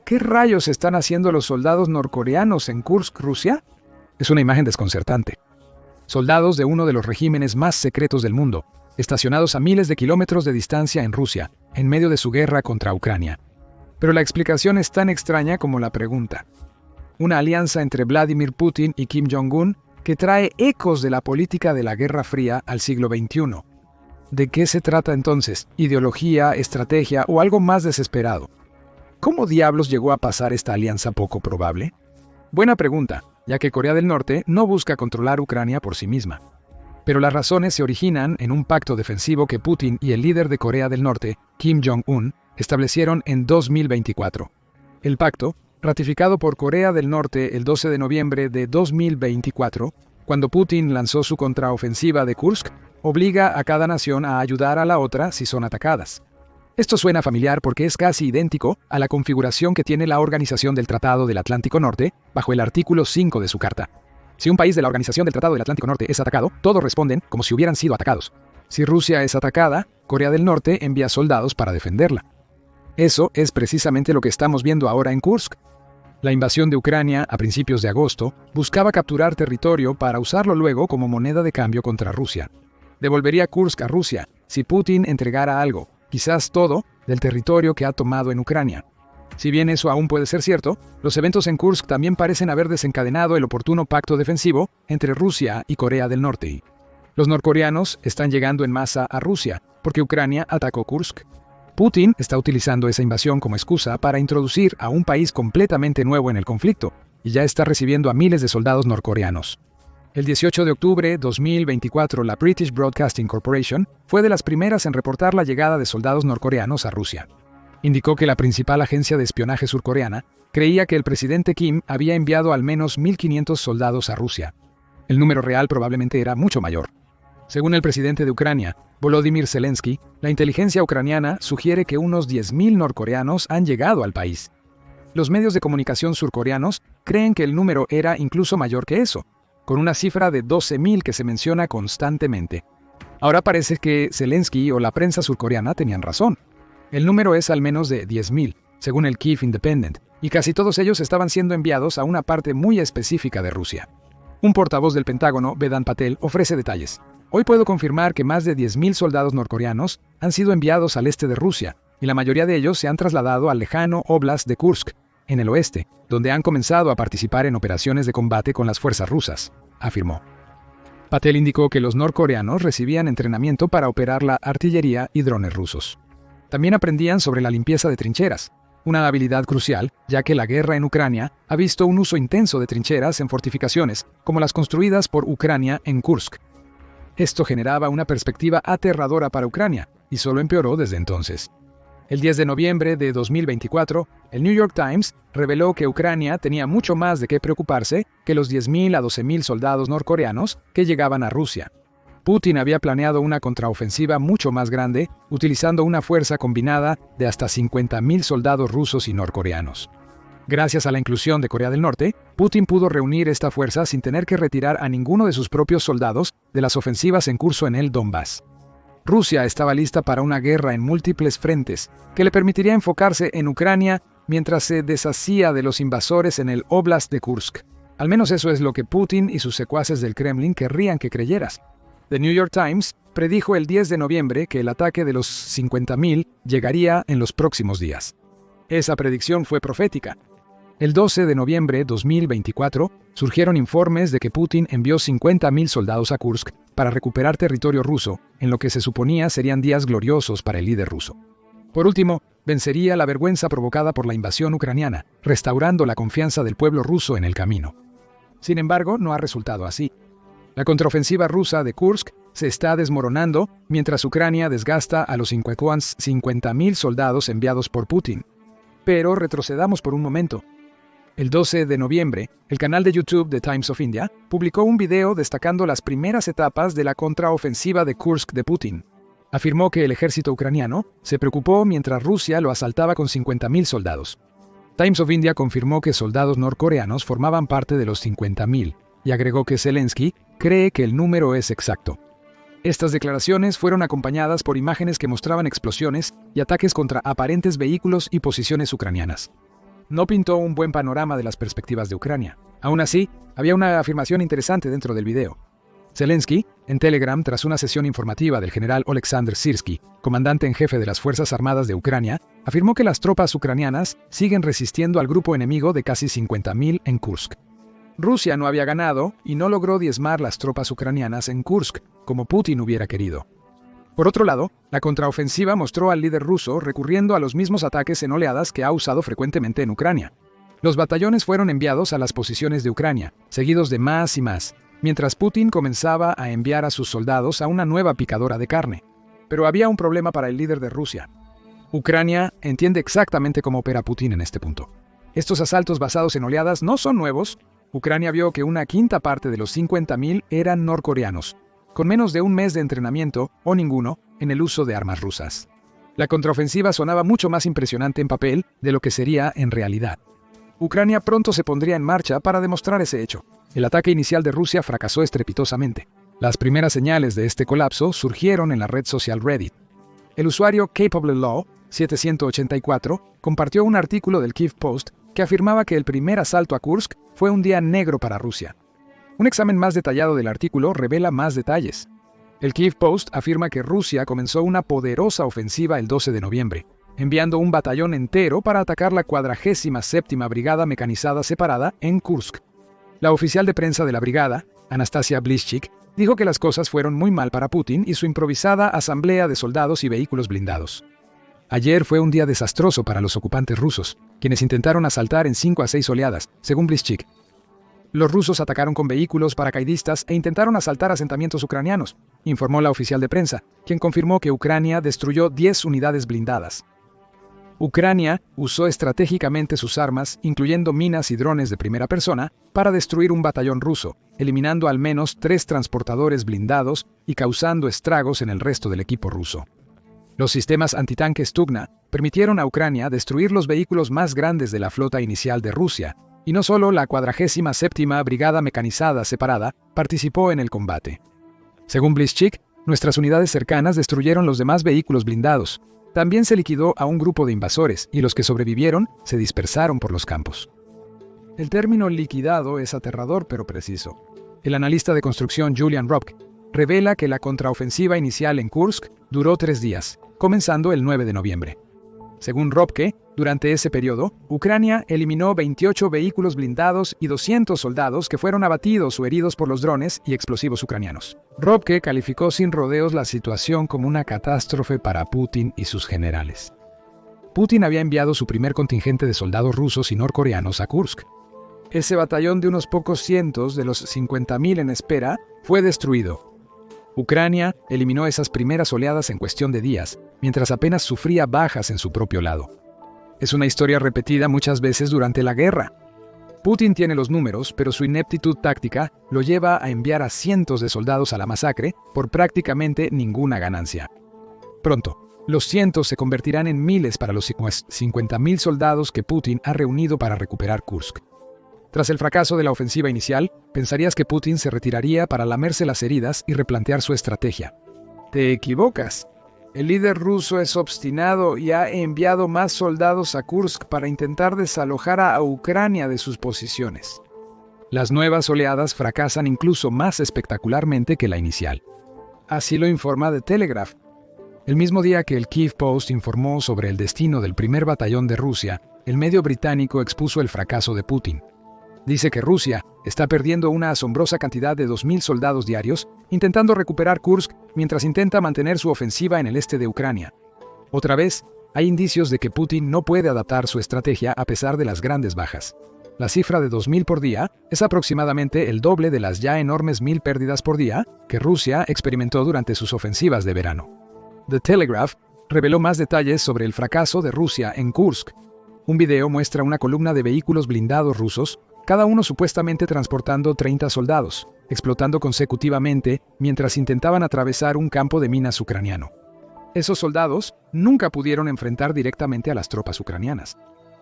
¿Qué rayos están haciendo los soldados norcoreanos en Kursk, Rusia? Es una imagen desconcertante. Soldados de uno de los regímenes más secretos del mundo, estacionados a miles de kilómetros de distancia en Rusia, en medio de su guerra contra Ucrania. Pero la explicación es tan extraña como la pregunta. Una alianza entre Vladimir Putin y Kim Jong-un que trae ecos de la política de la Guerra Fría al siglo XXI. ¿De qué se trata entonces? ¿Ideología, estrategia o algo más desesperado? ¿Cómo diablos llegó a pasar esta alianza poco probable? Buena pregunta, ya que Corea del Norte no busca controlar Ucrania por sí misma. Pero las razones se originan en un pacto defensivo que Putin y el líder de Corea del Norte, Kim Jong-un, establecieron en 2024. El pacto, ratificado por Corea del Norte el 12 de noviembre de 2024, cuando Putin lanzó su contraofensiva de Kursk, obliga a cada nación a ayudar a la otra si son atacadas. Esto suena familiar porque es casi idéntico a la configuración que tiene la Organización del Tratado del Atlántico Norte bajo el artículo 5 de su carta. Si un país de la Organización del Tratado del Atlántico Norte es atacado, todos responden como si hubieran sido atacados. Si Rusia es atacada, Corea del Norte envía soldados para defenderla. Eso es precisamente lo que estamos viendo ahora en Kursk. La invasión de Ucrania a principios de agosto buscaba capturar territorio para usarlo luego como moneda de cambio contra Rusia. Devolvería Kursk a Rusia si Putin entregara algo, quizás todo, del territorio que ha tomado en Ucrania. Si bien eso aún puede ser cierto, los eventos en Kursk también parecen haber desencadenado el oportuno pacto defensivo entre Rusia y Corea del Norte. Los norcoreanos están llegando en masa a Rusia porque Ucrania atacó Kursk. Putin está utilizando esa invasión como excusa para introducir a un país completamente nuevo en el conflicto y ya está recibiendo a miles de soldados norcoreanos. El 18 de octubre de 2024, la British Broadcasting Corporation fue de las primeras en reportar la llegada de soldados norcoreanos a Rusia. Indicó que la principal agencia de espionaje surcoreana creía que el presidente Kim había enviado al menos 1.500 soldados a Rusia. El número real probablemente era mucho mayor. Según el presidente de Ucrania, Volodymyr Zelensky, la inteligencia ucraniana sugiere que unos 10.000 norcoreanos han llegado al país. Los medios de comunicación surcoreanos creen que el número era incluso mayor que eso, con una cifra de 12.000 que se menciona constantemente. Ahora parece que Zelensky o la prensa surcoreana tenían razón. El número es al menos de 10.000, según el Kyiv Independent, y casi todos ellos estaban siendo enviados a una parte muy específica de Rusia. Un portavoz del Pentágono, Vedant Patel, ofrece detalles. Hoy puedo confirmar que más de 10.000 soldados norcoreanos han sido enviados al este de Rusia, y la mayoría de ellos se han trasladado al lejano Oblast de Kursk, en el oeste, donde han comenzado a participar en operaciones de combate con las fuerzas rusas, afirmó. Patel indicó que los norcoreanos recibían entrenamiento para operar la artillería y drones rusos. También aprendían sobre la limpieza de trincheras, una habilidad crucial, ya que la guerra en Ucrania ha visto un uso intenso de trincheras en fortificaciones, como las construidas por Ucrania en Kursk. Esto generaba una perspectiva aterradora para Ucrania, y solo empeoró desde entonces. El 10 de noviembre de 2024, el New York Times reveló que Ucrania tenía mucho más de qué preocuparse que los 10.000 a 12.000 soldados norcoreanos que llegaban a Rusia. Putin había planeado una contraofensiva mucho más grande, utilizando una fuerza combinada de hasta 50.000 soldados rusos y norcoreanos. Gracias a la inclusión de Corea del Norte, Putin pudo reunir esta fuerza sin tener que retirar a ninguno de sus propios soldados de las ofensivas en curso en el Donbass. Rusia estaba lista para una guerra en múltiples frentes, que le permitiría enfocarse en Ucrania mientras se deshacía de los invasores en el Oblast de Kursk. Al menos eso es lo que Putin y sus secuaces del Kremlin querrían que creyeras. The New York Times predijo el 10 de noviembre que el ataque de los 50.000 llegaría en los próximos días. Esa predicción fue profética. El 12 de noviembre de 2024 surgieron informes de que Putin envió 50.000 soldados a Kursk para recuperar territorio ruso, en lo que se suponía serían días gloriosos para el líder ruso. Por último, vencería la vergüenza provocada por la invasión ucraniana, restaurando la confianza del pueblo ruso en el camino. Sin embargo, no ha resultado así. La contraofensiva rusa de Kursk se está desmoronando mientras Ucrania desgasta a los 50.000 soldados enviados por Putin. Pero retrocedamos por un momento. El 12 de noviembre, el canal de YouTube de Times of India publicó un video destacando las primeras etapas de la contraofensiva de Kursk de Putin. Afirmó que el ejército ucraniano se preocupó mientras Rusia lo asaltaba con 50.000 soldados. Times of India confirmó que soldados norcoreanos formaban parte de los 50.000 y agregó que Zelensky cree que el número es exacto. Estas declaraciones fueron acompañadas por imágenes que mostraban explosiones y ataques contra aparentes vehículos y posiciones ucranianas. no pintó un buen panorama de las perspectivas de Ucrania. Aún así, había una afirmación interesante dentro del video. Zelensky, en Telegram, tras una sesión informativa del general Oleksandr Syrskyi, comandante en jefe de las Fuerzas Armadas de Ucrania, afirmó que las tropas ucranianas siguen resistiendo al grupo enemigo de casi 50.000 en Kursk. Rusia no había ganado y no logró diezmar las tropas ucranianas en Kursk, como Putin hubiera querido. Por otro lado, la contraofensiva mostró al líder ruso recurriendo a los mismos ataques en oleadas que ha usado frecuentemente en Ucrania. Los batallones fueron enviados a las posiciones de Ucrania, seguidos de más y más, mientras Putin comenzaba a enviar a sus soldados a una nueva picadora de carne. Pero había un problema para el líder de Rusia. Ucrania entiende exactamente cómo opera Putin en este punto. Estos asaltos basados en oleadas no son nuevos. Ucrania vio que una quinta parte de los 50.000 eran norcoreanos, con menos de un mes de entrenamiento, o ninguno, en el uso de armas rusas. La contraofensiva sonaba mucho más impresionante en papel de lo que sería en realidad. Ucrania pronto se pondría en marcha para demostrar ese hecho. El ataque inicial de Rusia fracasó estrepitosamente. Las primeras señales de este colapso surgieron en la red social Reddit. El usuario Capable Law 784 compartió un artículo del Kyiv Post que afirmaba que el primer asalto a Kursk fue un día negro para Rusia. Un examen más detallado del artículo revela más detalles. El Kyiv Post afirma que Rusia comenzó una poderosa ofensiva el 12 de noviembre, enviando un batallón entero para atacar la 47ª Brigada Mecanizada Separada en Kursk. La oficial de prensa de la brigada, Anastasia Blishchik, dijo que las cosas fueron muy mal para Putin y su improvisada asamblea de soldados y vehículos blindados. Ayer fue un día desastroso para los ocupantes rusos, quienes intentaron asaltar en 5 a 6 oleadas, según Blishchik. Los rusos atacaron con vehículos paracaidistas e intentaron asaltar asentamientos ucranianos, informó la oficial de prensa, quien confirmó que Ucrania destruyó 10 unidades blindadas. Ucrania usó estratégicamente sus armas, incluyendo minas y drones de primera persona, para destruir un batallón ruso, eliminando al menos 3 transportadores blindados y causando estragos en el resto del equipo ruso. Los sistemas antitanques Tugna permitieron a Ucrania destruir los vehículos más grandes de la flota inicial de Rusia, y no solo la 47ª Brigada Mecanizada Separada participó en el combate. Según Blishchik, nuestras unidades cercanas destruyeron los demás vehículos blindados. También se liquidó a un grupo de invasores y los que sobrevivieron se dispersaron por los campos. El término liquidado es aterrador pero preciso. El analista de construcción Julian Robke revela que la contraofensiva inicial en Kursk duró 3 días, comenzando el 9 de noviembre. Según Robke, durante ese periodo, Ucrania eliminó 28 vehículos blindados y 200 soldados que fueron abatidos o heridos por los drones y explosivos ucranianos. Robke calificó sin rodeos la situación como una catástrofe para Putin y sus generales. Putin había enviado su primer contingente de soldados rusos y norcoreanos a Kursk. Ese batallón de unos pocos cientos de los 50.000 en espera fue destruido. Ucrania eliminó esas primeras oleadas en cuestión de días, mientras apenas sufría bajas en su propio lado. Es una historia repetida muchas veces durante la guerra. Putin tiene los números, pero su ineptitud táctica lo lleva a enviar a cientos de soldados a la masacre por prácticamente ninguna ganancia. Pronto, los cientos se convertirán en miles para los 50.000 soldados que Putin ha reunido para recuperar Kursk. Tras el fracaso de la ofensiva inicial, pensarías que Putin se retiraría para lamerse las heridas y replantear su estrategia. Te equivocas. El líder ruso es obstinado y ha enviado más soldados a Kursk para intentar desalojar a Ucrania de sus posiciones. Las nuevas oleadas fracasan incluso más espectacularmente que la inicial. Así lo informa The Telegraph. El mismo día que el Kyiv Post informó sobre el destino del primer batallón de Rusia, el medio británico expuso el fracaso de Putin. Dice que Rusia está perdiendo una asombrosa cantidad de 2.000 soldados diarios intentando recuperar Kursk mientras intenta mantener su ofensiva en el este de Ucrania. Otra vez, hay indicios de que Putin no puede adaptar su estrategia a pesar de las grandes bajas. La cifra de 2.000 por día es aproximadamente el doble de las ya enormes 1.000 pérdidas por día que Rusia experimentó durante sus ofensivas de verano. The Telegraph reveló más detalles sobre el fracaso de Rusia en Kursk. Un video muestra una columna de vehículos blindados rusos, cada uno supuestamente transportando 30 soldados, explotando consecutivamente mientras intentaban atravesar un campo de minas ucraniano. Esos soldados nunca pudieron enfrentar directamente a las tropas ucranianas.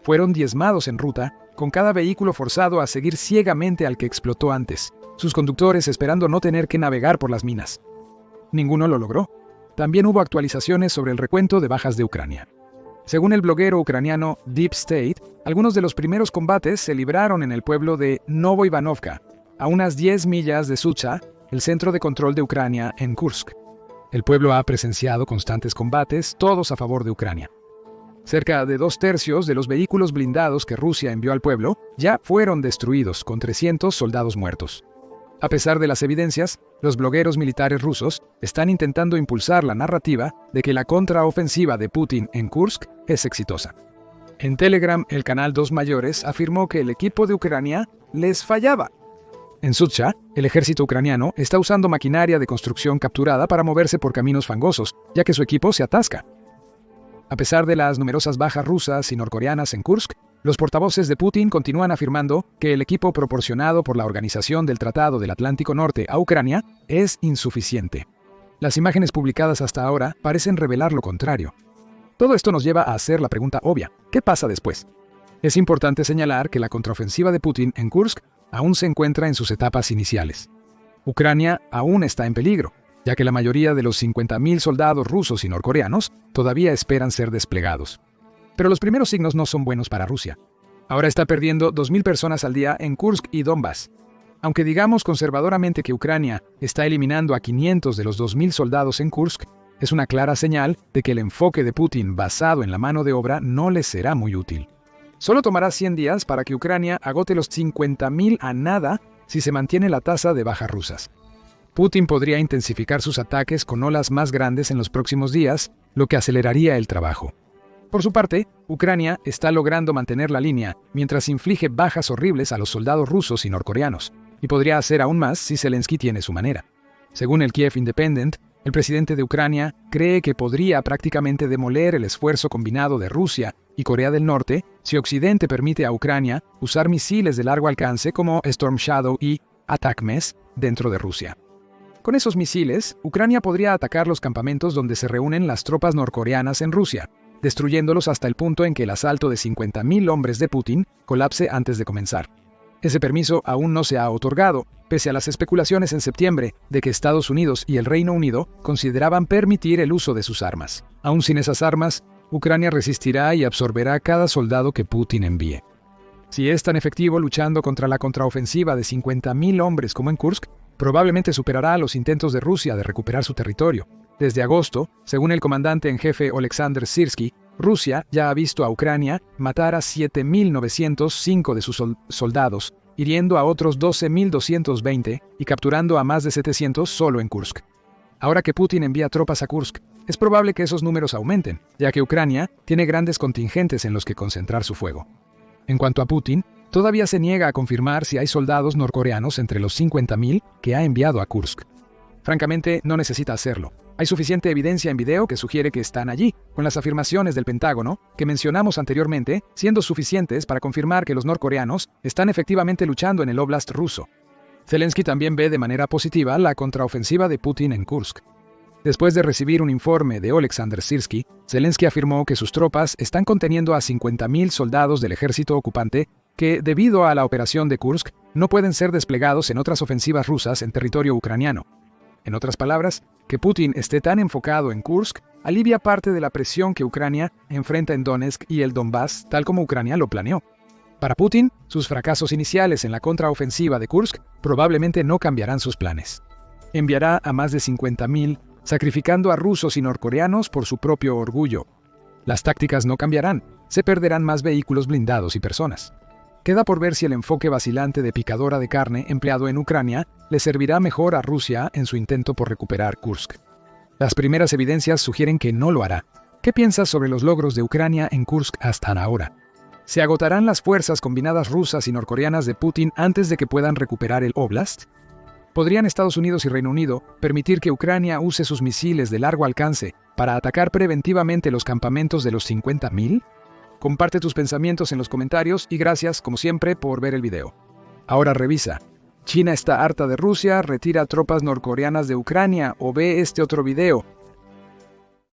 Fueron diezmados en ruta, con cada vehículo forzado a seguir ciegamente al que explotó antes, sus conductores esperando no tener que navegar por las minas. Ninguno lo logró. También hubo actualizaciones sobre el recuento de bajas de Ucrania. Según el bloguero ucraniano Deep State, algunos de los primeros combates se libraron en el pueblo de Novoivanovka, a unas 10 millas de Sucha, el centro de control de Ucrania en Kursk. El pueblo ha presenciado constantes combates, todos a favor de Ucrania. Cerca de 2/3 de los vehículos blindados que Rusia envió al pueblo ya fueron destruidos, con 300 soldados muertos. A pesar de las evidencias, los blogueros militares rusos están intentando impulsar la narrativa de que la contraofensiva de Putin en Kursk es exitosa. En Telegram, el canal 2 Mayores afirmó que el equipo de Ucrania les fallaba. En Sucha, el ejército ucraniano está usando maquinaria de construcción capturada para moverse por caminos fangosos, ya que su equipo se atasca. A pesar de las numerosas bajas rusas y norcoreanas en Kursk, los portavoces de Putin continúan afirmando que el equipo proporcionado por la Organización del Tratado del Atlántico Norte a Ucrania es insuficiente. Las imágenes publicadas hasta ahora parecen revelar lo contrario. Todo esto nos lleva a hacer la pregunta obvia: ¿qué pasa después? Es importante señalar que la contraofensiva de Putin en Kursk aún se encuentra en sus etapas iniciales. Ucrania aún está en peligro, ya que la mayoría de los 50.000 soldados rusos y norcoreanos todavía esperan ser desplegados. Pero los primeros signos no son buenos para Rusia. Ahora está perdiendo 2.000 personas al día en Kursk y Donbass. Aunque digamos conservadoramente que Ucrania está eliminando a 500 de los 2.000 soldados en Kursk, es una clara señal de que el enfoque de Putin basado en la mano de obra no les será muy útil. Solo tomará 100 días para que Ucrania agote los 50.000 a nada si se mantiene la tasa de bajas rusas. Putin podría intensificar sus ataques con olas más grandes en los próximos días, lo que aceleraría el trabajo. Por su parte, Ucrania está logrando mantener la línea mientras inflige bajas horribles a los soldados rusos y norcoreanos, y podría hacer aún más si Zelensky tiene su manera. Según el Kiev Independent, el presidente de Ucrania cree que podría prácticamente demoler el esfuerzo combinado de Rusia y Corea del Norte si Occidente permite a Ucrania usar misiles de largo alcance como Storm Shadow y ATACMS dentro de Rusia. Con esos misiles, Ucrania podría atacar los campamentos donde se reúnen las tropas norcoreanas en Rusia, destruyéndolos hasta el punto en que el asalto de 50.000 hombres de Putin colapse antes de comenzar. Ese permiso aún no se ha otorgado, pese a las especulaciones en septiembre de que Estados Unidos y el Reino Unido consideraban permitir el uso de sus armas. Aún sin esas armas, Ucrania resistirá y absorberá cada soldado que Putin envíe. Si es tan efectivo luchando contra la contraofensiva de 50.000 hombres como en Kursk, probablemente superará los intentos de Rusia de recuperar su territorio. Desde agosto, según el comandante en jefe Oleksandr Syrski, Rusia ya ha visto a Ucrania matar a 7.905 de sus soldados, hiriendo a otros 12.220 y capturando a más de 700 solo en Kursk. Ahora que Putin envía tropas a Kursk, es probable que esos números aumenten, ya que Ucrania tiene grandes contingentes en los que concentrar su fuego. En cuanto a Putin, todavía se niega a confirmar si hay soldados norcoreanos entre los 50.000 que ha enviado a Kursk. Francamente, no necesita hacerlo. Hay suficiente evidencia en video que sugiere que están allí, con las afirmaciones del Pentágono que mencionamos anteriormente, siendo suficientes para confirmar que los norcoreanos están efectivamente luchando en el oblast ruso. Zelensky también ve de manera positiva la contraofensiva de Putin en Kursk. Después de recibir un informe de Oleksandr Syrski, Zelensky afirmó que sus tropas están conteniendo a 50.000 soldados del ejército ocupante que, debido a la operación de Kursk, no pueden ser desplegados en otras ofensivas rusas en territorio ucraniano. En otras palabras, que Putin esté tan enfocado en Kursk alivia parte de la presión que Ucrania enfrenta en Donetsk y el Donbass, tal como Ucrania lo planeó. Para Putin, sus fracasos iniciales en la contraofensiva de Kursk probablemente no cambiarán sus planes. Enviará a más de 50.000, sacrificando a rusos y norcoreanos por su propio orgullo. Las tácticas no cambiarán, se perderán más vehículos blindados y personas. Queda por ver si el enfoque vacilante de picadora de carne empleado en Ucrania le servirá mejor a Rusia en su intento por recuperar Kursk. Las primeras evidencias sugieren que no lo hará. ¿Qué piensas sobre los logros de Ucrania en Kursk hasta ahora? ¿Se agotarán las fuerzas combinadas rusas y norcoreanas de Putin antes de que puedan recuperar el oblast? ¿Podrían Estados Unidos y Reino Unido permitir que Ucrania use sus misiles de largo alcance para atacar preventivamente los campamentos de los 50.000? Comparte tus pensamientos en los comentarios y gracias, como siempre, por ver el video. Ahora revisa. China está harta de Rusia, retira tropas norcoreanas de Ucrania o ve este otro video